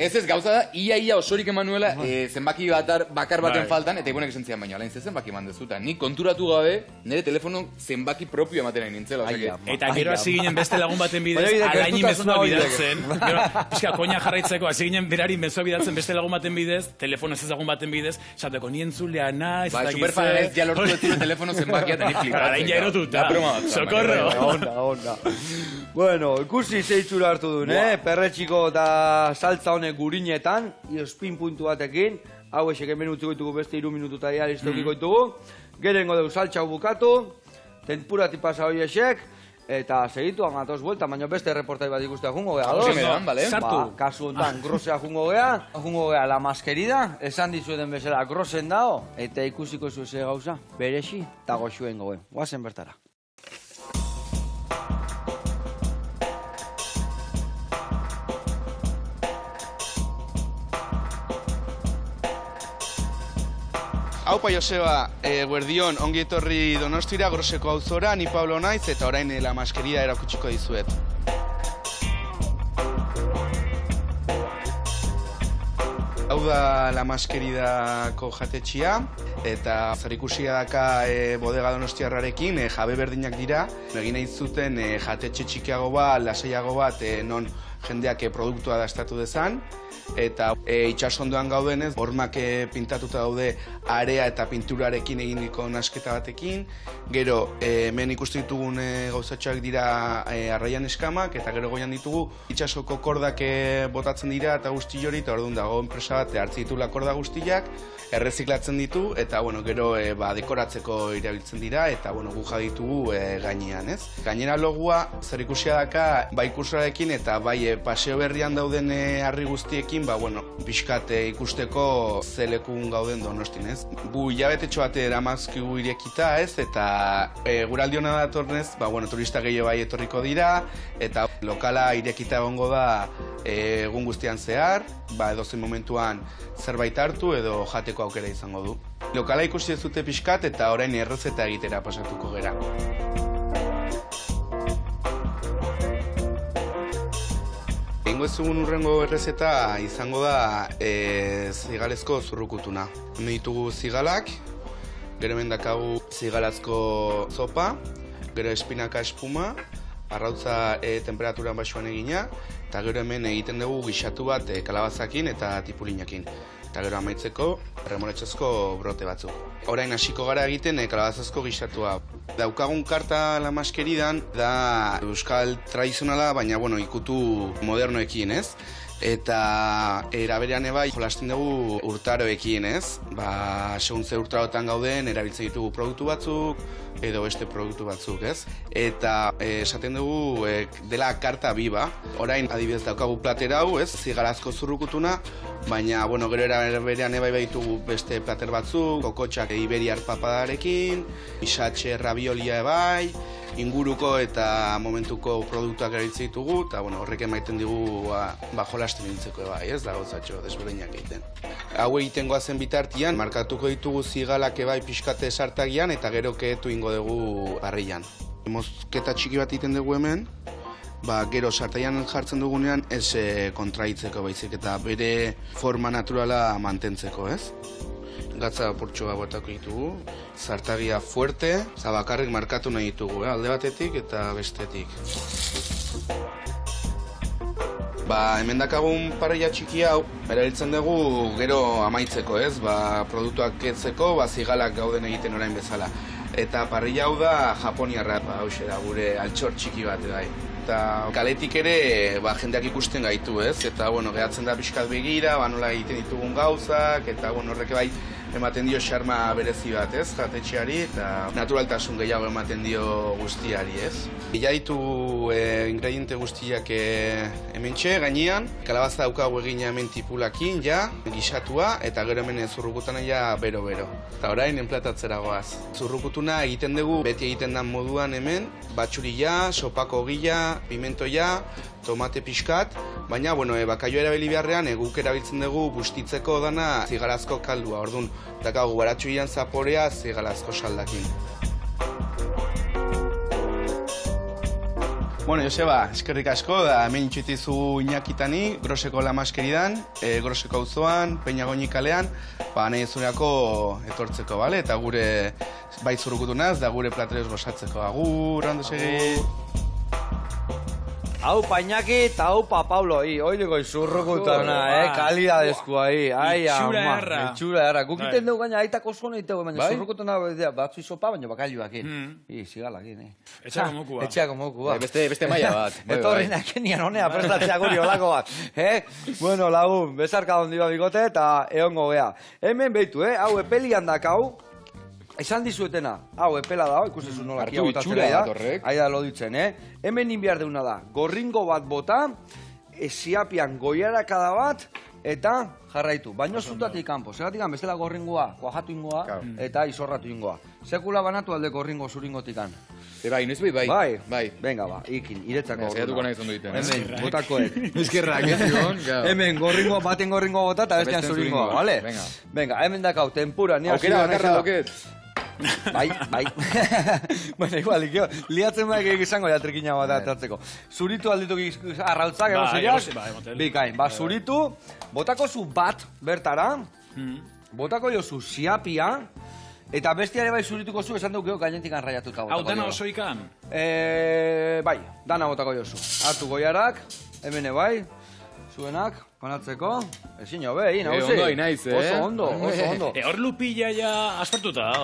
Ez gauza da, ia osorik emanuela zenbaki bakar baten faltan, eta igunek esan zian baino, alain ze zenbaki eman dezuta. Nik konturatu gabe, nire telefono zenbaki propio ematen nahi nintzela. Eta gero hasi ginen beste lagun baten bidez, alaini mezua bidatzen. Pizka, koina jarraitzeko, hasi ginen berari mezua bidatzen beste lagun baten bidez, telefono ez ezagun baten bidez, esateko nien zulea naiz, eta gizte. Superfanez, ja lortu dut telefono zenbakia eta nik flipatzen. Alain ja erotuta. Socorro. Onda. Bueno, ikusi zeitzura hartu duen, perretxiko eta saltza honek gurinetan, spin puntu batekin, hau esek hemen utziko ditugu beste 3 minututa ya listokiko ditugu, gerengo dugu saltza bukatu, tempurati pasa hoi esek, eta segitu angatoz buelta, baina beste reportai bat ikustea jungo gea, sartu. Kasu honetan, grosea jungo gea La Maskerida, esan dizueden bezala grosen dao, eta ikusiko zuze gauza, beresi, eta goxuen goen, guazen bertara. Aupa Joseba, guerdion, ongi etorri Donostira, Groseko auzora, ni Pablo naiz, eta orain La Maskerida erakutsiko dizuet. Hau da La Maskeridako jatetxia, eta zerikusia daka bodega donostiarrarekin, jabe berdinak dira, egin nahi zuten jatetxe txikiago bat, lasaiago bat, non jendeak produktua dastatu dezan, eta itxasondoan gaudenez, hormak pintatuta daude area eta pinturarekin eginiko nasketa batekin, gero hemen ikusten ditugun gauzatxoak dira arraian eskamak, eta gero goian ditugu itxasoko kordak botatzen dira eta guzti hori, eta orduan dago enpresa bat hartzen ditu korda guztiak, erreziklatzen ditu, eta gero dekoratzeko irabiltzen dira, eta gu ditugu gainean, ez? Gainera logua zer ikusia daka bai kursurarekin eta bai paseo berrian dauden harri guztiekin, pixkat ikusteko zelekun gauden Donostin, ez? Bu hilabetetxo bat eramazkigu irekita, ez? Eta guraldi hona datornez, turista gehiago bai etorriko dira, eta lokala irekita egongo da egun guztian zehar, edozein momentuan zerbait hartu edo jateko aukera izango du. Lokala ikusi ez dute pixkat eta orain errezeta egitera pasatuko gera. Egingo ez dugun urrengo errezeta izango da zigalezko zurrukutuna. Hemen ditugu zigalak, gero hemen dakagu zigalazko zopa, gero espinaka espuma, arrautza temperaturan baxuan egina, eta gero hemen egiten dugu gixatu bat kalabazakin eta tipulinakin. Eta gero amaitzeko remoletxozko brote batzuk. Orain hasiko gara egiten kalabazazko gixatua. Daukagun karta La Maskeridan da euskal tradizionala, baina ikutu modernoekin, ez? Eta eraberean ebai jolasten dugu urtaroekin, ez? Segun ze urtarotan gauden erabiltzen ditugu produktu batzuk edo beste produktu batzuk, ez? Eta esaten dugu dela karta biba. Orain adibidez daukagu platera hau, ez? Zigalazko zurrukutuna, baina gero eraberean ebai ditugu beste plater batzuk, kokotxak iberiar papadarekin, isatxe rabiolia ebai, inguruko eta momentuko produktuak erabiltzen ditugu, eta horrek emaiten digu jolasten nintzeko ebai, ez da gauzatxo desberdinak egiten. Hau egiten goazen bitartian, markatuko ditugu zigalak ebai pixkate sartagian eta gero keetu ingo dugu barrian. Mozketa txiki bat egiten dugu hemen, gero sartaian jartzen dugunean ez kontraitzeko baizik eta bere forma naturala mantentzeko, ez? Gatza portxoa botako ditugu, zartagia fuerte, bakarrik markatu nahi ditugu, alde batetik eta bestetik. Hemen dakagun parrilla txiki hau, erabiltzen dugu gero amaitzeko, ez? Produktuak ketzeko, zigalak gauden egiten orain bezala. Eta parrilla hau da japoniarra, hauxe da, gure altxor txiki bat, bai. Eta kaletik ere, jendeak ikusten gaitu, ez? Eta, gehatzen da pixkat begira, nola egiten ditugun gauzak, eta, horrek bai, ematen dio xarma berezi bat, ez? Jatetxeari, eta naturaltasun gehiago ematen dio guztiari, ez? Ja ditu ingrediente guztiak hementxe, gainean, kalabaza daukagu egina hemen tipulakin, gisatua, eta gero hemen zurrukutana bero-bero. Eta orain, enplatatzera goaz. Zurrukutuna egiten dugu, beti egiten den moduan hemen, batxurila, sopako gila, pimentoia, tomate pixkat, baina, bakaio erabili beharrean, guk erabiltzen dugu bustitzeko dana zigalazko kaldua, orduan, dakagu baratxuian zaporea zigalazko saldakin. Joseba, eskerrik asko, da hemen itxutizu Iñakitani, Groseko lamaskeridan, Groseko auzoan, Peñagoni kalean, nahi zureako etortzeko, bale? Eta gure bai zurrukutunaz, da gure platereos gozatzeko. Agur, hando segi! Hau Iñaki eta hau Pablo, oiliko zurrukutana, kalidadezkoa, itxura erra. Itxura erra. Guk iten dugu gaina aitak oso nahitek, baina zurrukutana batzu izopa, baina bakailuakin. Zigalakin, Etxeako mokua. Etxeako mokua. Beste maila bat. Etorrinak enian honea prestatzea guri olako bat. Bueno, lagun, bezarka dondi bat bikote eta egongo gea. Hemen behitu, hau epelian dakau, esan dizuetena, hau epela da, ikusezu nola kia botatzen da, aida loditzen, Hemen inbiar deuna da, gorringo bat bota, ziapian goiarakada bat, eta jarraitu. Baino zutatik kanpo, segatik bestela gorringoa, kuajatu ingoa, eta izorratu ingoa. Sekula banatu alde gorringo zuringotikan. Bai, noiz bai? Bai. Venga, ikin, iretzako gorringo. Zaiatuko nahi zondo diten. Hemen, botakoek. Eskerrak, Hemen, baten gorringo bota, eta bestean zuringoa, bale? Venga, hemen dakau, tempura, aukera bakarra dauket. Bai. Bueno, igual, liatzen baik izango trekina bat atratzeko. Zuritu aldituk arrautzak, bikain. Zuritu, botako zu bat bertara, botako jozu ziapia, eta bestiare bai zurituko zu, esan dukeo gainetik anraiatuta botako. Hau, dana oso ikan? Bai, dana botako jozu. Hartu goiarak, hemene bai, zuenak, panatzeko, ezin jo, nahuzi. Ondo inaiz, Oso ondo. Hor lupilla ja aspertuta da,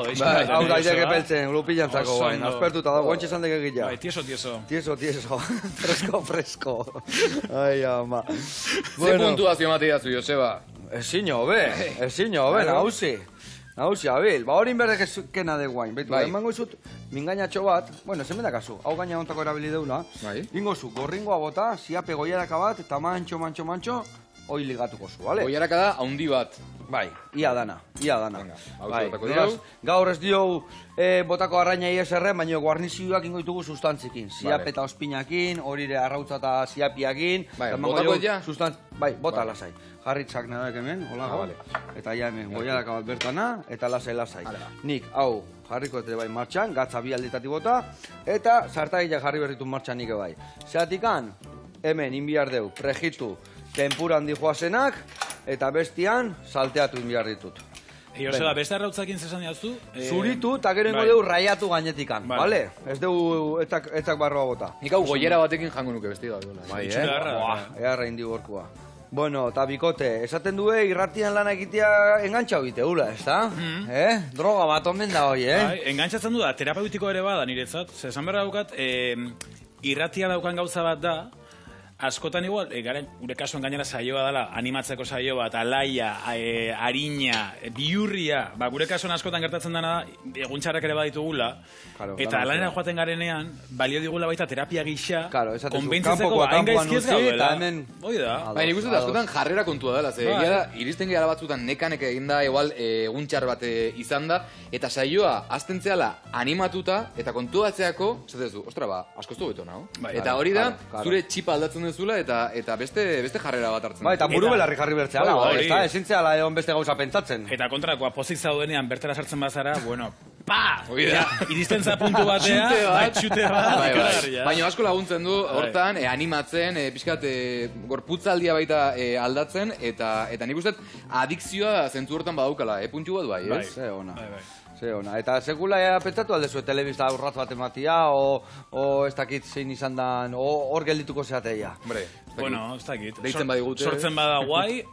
hau daideke peltzen, lupillantzako bain, aspertuta da, guantxe esan deke gila. Tieso. Tieso, fresko. Ai, ama. Ze puntuazio mate dazu, Joseba? Ezin jo, nahuzi. Nahuzi, abil, horin berdek ezkena de guain. Beitu, emango izut, mingainatxo bat, zemen dakazu, hau gaina ontako erabili deuna, ingo zu, gorringoa bota, ziape goiaraka bat, eta mantxo, hoi ligatuko zu, bale? Goiaraka da, haundi bat. Bai, ia dana. Bai, gaur ez dio botako arraina ISR-en, baina guarnizioak ingo ditugu sustantzikin. Ziape eta ospinakin, horire arrautza eta ziapiakin. Botako ja? Bai, bota lasai. Jarritzak nadek hemen, hola, eta ja hemen goiaraka bat bertana, eta lasai. Nik, hau, jarriko eta bai martxan, gatza bi aldetati bota, eta sartagiak jarri berritu martxan nik bai. Zeatikan, hemen, inbiar deu, prejitu, tempura handi joazenak, eta bestian salteatu inbiar ditut. Joseba, beste arrautzakin zesan diazu? Zuritu, eta gero ingo deu raiatu gainetikan, bale? Ez deu etzak barroa bota. Nik hau goiera batekin jango nuke bestiga. Bai, earra indi gorkua. Bueno, eta bikote, esaten du irratian lana egitea engantxa egite, ula, ez da? Droga bat omen da hoi, Engantzatzen du da, terapeutiko ere bada niretzat. Esan berra daukat, irratia daukan gauza bat da, askotan igual, gure kasuan gainera saioa dela, animatzeko saio bat, alaia, harina, bihurria, gure kasuan askotan gertatzen dena da, eguntxarrak ere baditugula, eta lanera joaten garenean, balio digula baita terapia gisa, konbentzitzeko, hain gaizkiez gaudela. Hoi da. Baina nik uste askotan jarrera kontua dela, ze iristen gara batzutan nekanek eginda, igual eguntxar bat izan da, eta saioa azten zehala animatuta, eta kontuatzeako, zatezu, ostra askostu beto nago. Eta hori da, zure txipa aldatzen dezula eta beste jarrera bat hartzen. Eta buru belarri jarri bertzea, ezin zehala egon beste gauza pentsatzen. Eta kontrakoa, pozik zaudenean bertera sartzen bazara, iristen za puntu batea, txute bat. Baina asko laguntzen du, hortan, animatzen, pixkat, gorputzaldia baita aldatzen, eta nik uste adikzioa zentzu hortan badaukala, puntu bat bai, ez? Bai, ona. Ze ona. Eta sekula pentsatu aldezu telebista urratz bat ematia, o ez dakit zein izan dan, hor geldituko zeateia. Hombre, bueno, ez dakit. Deitzen badigute. Sortzen bada guai,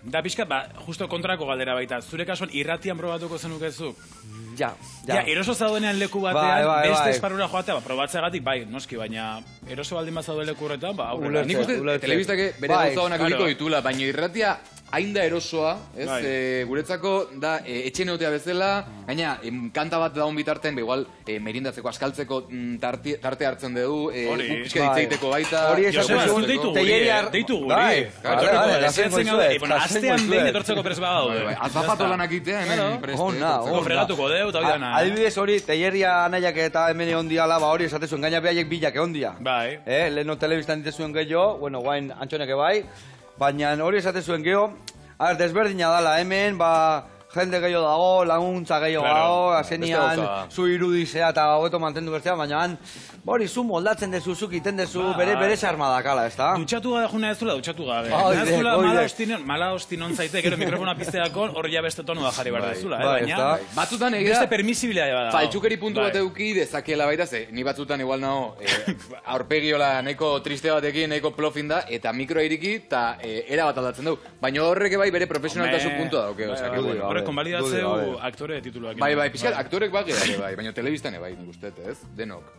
da pixkat, justo kontrako galdera baita. Zure kasuan irratian probatuko zenukezuk? Ja. Eroso zaudenean leku batean, beste esparrura joatea, probatzeagatik, bai, noski, baina eroso baldin bat zaude leku horretan, aurrera. Nik uste, telebistake bere gauza honak egiko ditula, baina irratia hain da erosoa, ez? Guretzako da etxe neotea bezala, gaina kanta bat daun bitarten, igual merindatzeko, askaltzeko tarte hartzen dugu, pixka ditzeiteko baita. Hori esatzen deitu guri. Astean behin etortzeko prez bada. Azafato lanak itea, hemen preste. Fregatuko deu, eta hori dana. Adibidez hori, teieria anaiak eta hemen egon diala, hori esatezuen, gaina behaiek bilak egon dia. Bai. Leheno telebistan ditezuen gehiago, bueno, guain antxoneke bai, baina hori esatezuen gehiago, desberdina dala, hemen, jende gehiago dago, laguntza gehiago dago, azenian, zu irudizea eta hobeto mantendu bestea, baina hori, zu moldatzen dezu, zu kiten dezu, bere sarma dakala, ez da? Dutxatu gara juna ez dula, dutxatu gabe. Ez dula mala hostin ontzaite, gero mikrofona pizteakon, hor ja beste tonu da jarri behar dezula, baina batzutan egia, beste permisibilidade bada. Faltxukeri puntu bat euki dezakela baita, ze, ni batzutan igual nago, aurpegiola nahiko triste batekin, nahiko plofin da, eta mikroa iriki, eta era bat aldatzen dugu. Baina horrek bai bere profesionaltasun puntua dauke, horrek konbalidatzeu aktore tituloak. Bai, pixkat, aktorek bai, baina telebistan bai, nik ustet, ez? Denok.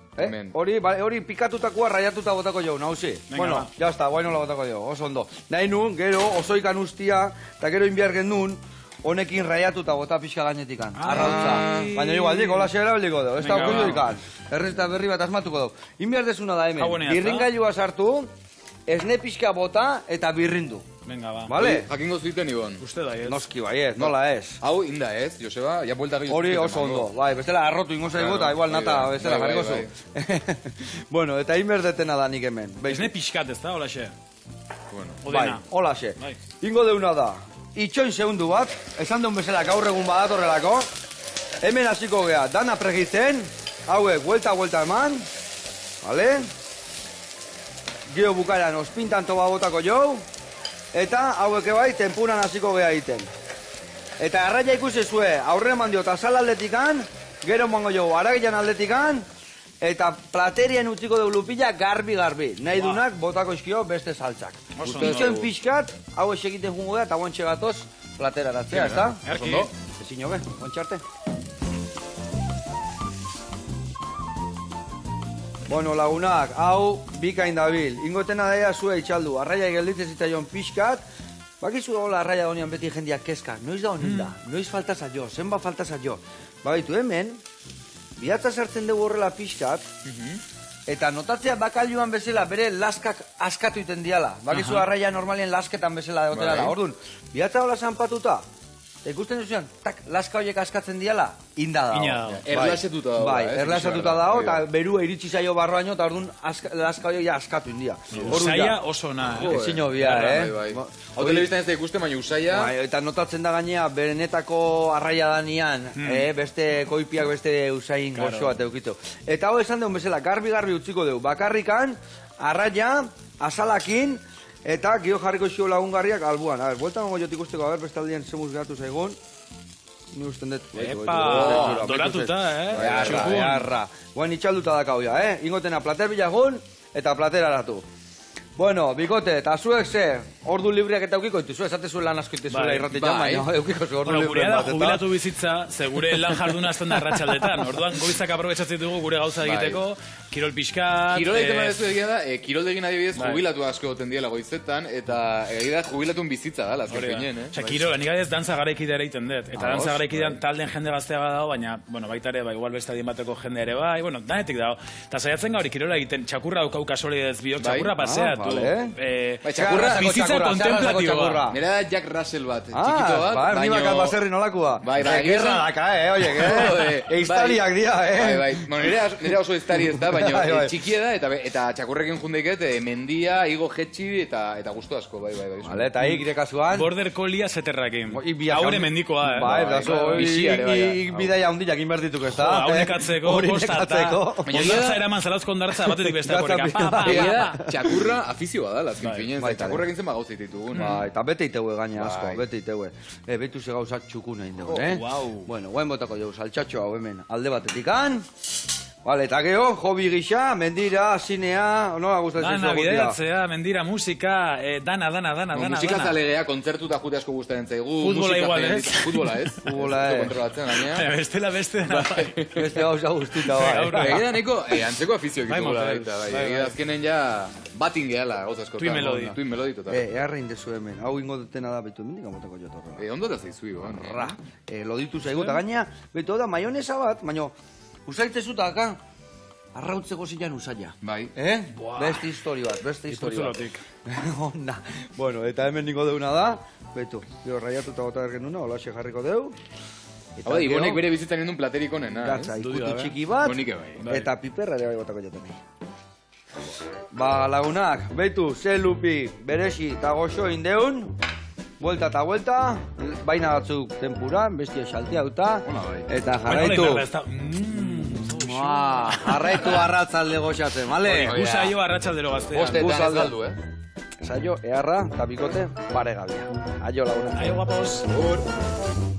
Hori pikatutakoa raiatuta botako jau, nauzi. Bueno, jazta, guai nola botako jau, oso ondo. Nahi nun, gero, osoikan ustia, eta gero inbiar gendun, honekin raiatuta bota pixka gainetikan. Arrautza. Baina igual dik, hola xera beliko dugu, ez da okullo ikan. Errezita berri bat asmatuko dugu. Inbiar dezuna da hemen, birringailua sartu, esne pixka bota eta birrindu. Venga, ba. Vale? Jakingo zuten, Ibon. Uste da, ez. Noski, bai ez, nola ez. Hau, inda ez, Joseba, ja buelta gehiago. Hori oso ondo, bai, bestela arrotu ingo zaigu eta igual nata bestela jarriko zu. Bueno, eta inberdetena da nik hemen. Esne pixkat ez da, hola xe. Bai, hola xe. Ingo deuna da, itxoin segundu bat, esan duen bezala gaur egun badatorrelako. Hemen hasiko gea, dana pregitzen, hauek, vuelta eman, vale? Gio bukaran, ospintan toba botako jau, eta hauek bai, tempuran hasiko gea egiten. Eta arraia ikusi zue, aurre eman diot azal aldetikan, gero emango jo aragian aldetikan, eta platerian utziko dugu lupila garbi. Nahi dunak botako izkio beste saltzak. Izuen pixkat, hau egiten jungo da, eta guantxe gatoz plateraratzea, ez da? Erki. Ezin jobe, guantxarte. Bueno, lagunak, hau bikain dabil. Ingotena daia zue itxaldu, arraia gelditzen zitzaion pixkat, bakizu hola arraia donian beti jendiak keska, noiz da honinda, noiz falta zailo, zenba falta zailo. Baitu hemen, bihatza sartzen dugu horrela pixkat, eta notatzea bakalioan bezala bere laskak askatu iten diala. Bakizu arraia normalien lasketan bezala degotela. Orduan, bihatza hola zanpatuta, ikusten duzuan, tak, laska horiek askatzen diala, inda dago. Erlasetuta dago. Bai, erlasetuta dago, eta berua iritsi zaio barroaino, eta orduan laska horiek askatu india. Usaia oso na, ezin hobia, Hau telebistan ez da ikusten, baina usaia... Eta notatzen da gainea, berenetako arraia danian, beste koipiak, beste usain goxo bat eukitu. Eta hau esan deun bezala, garbi utziko deu, bakarrikan, arraia, azalakin, eta gio jarriko xio lagungarriak albuan. A ver, buelta mongo jotik usteko, a ver, bestaldien zemuz gehatu zaigun. Ni usten dut. Epa, doratuta, Jarra. Guain itxalduta dakau ja, Ingotena plater bilagun, eta plater aratu. Bueno, bikote, eta zuek ze, ordu libriak eta eukiko dituzu, esate zuen lan asko dituzuela irratitan, baina eukiko zu ordu libriak bat, eta... Gurea da jubilatu bizitza, ze gure lan jarduna azten da arratsaldetan. Orduan, goizak aprobetsatzen dugu gure gauza egiteko, kirol pixkat... Kirol egiten badezu egia da, kiroldegin adibidez jubilatu asko goten diela goizetan, eta egia da jubilatun bizitza da, azken finean, Osa, kirola, nik adez dantza garaikidea ere egiten dut. Eta dantza garaikidean talden jende gaztea dago, baina, bueno, baita ere, igual beste adien bateko jende ere bai, bueno, danetik dago. Eta saiatzen gauri kirola egiten, txakurra daukau kasualidez biok, txakurra paseatu. Txakurra, bizitza kontemplatiboa. Nera da Jack Russell bat, txikito bat, baina... Ni bakat baserri nolakua. Gerra daka, oie, eiztariak dira, Nera oso eiztari ez da, baina txikia da, eta txakurrekin jundeiket, mendia, higo jetxi, eta gustu asko, bai. Vale, eta hik kasuan... Border Collie zeterrakin. Haure mendikoa, Bai, bidaia hundiak inbertituk ez da. Haunekatzeko, kostata. Ondartza eraman zalauzko ondartza, batetik besteak horreka. Txakurra, afizioa da, lazkin finen, txakurrekin zen gauzit ditugun. Eta bete iteue gaine asko, bete iteue. Betu ze gauzak txukun egin dugu, Bueno, guain botako jau, saltxatxo hau hemen alde batetikan. Vale, eta geho, hobi gisa, mendira, zinea, nola gustatzen zuen gotia? Dana, bideratzea, mendira, musika, dana. Musika zalegea, kontzertu eta jute asko guztaren zaigu. Futbola igual, ez? Futbola, ez? Futbola, Bestela, beste. Beste gauza guztuta, bai. Egida neko, antzeko afizioak ditugula, bai. Egida azkenen ja, batin gehala, gauza asko. Tuin melodi, total. Earra indezu hemen, hau ingo dutena da, betu, mendik amotako jotorra. Ondo da zaizu, Ra, loditu zaigu, eta gaina, betu da, maionesa bat, baino, usaitzezuta aka, arrautzeko zilean usaila. Bai. Beste histori bat, Onda. Bueno, eta hemen niko deuna da, betu, raiatuta gota ergenuna, holaxe jarriko deu. Hau da, Ibonek bere bizitzan nindun platerik onena, Gatza, ikutu txiki bat, eta piperra ere bai gotako jotenei. Ba, lagunak, betu, zelupi, beresi eta goxo indeun, vuelta eta vuelta, baina batzuk tempuran, bestia xalteauta, eta jarraitu. Jarraitu arratzalde goxatzen, bale? Gusaio arratzaldero gaztea. Bostetan ez galdu, Saio, eharra, eta bikote, bare gabia. Aio, lagunak. Aio, guapos.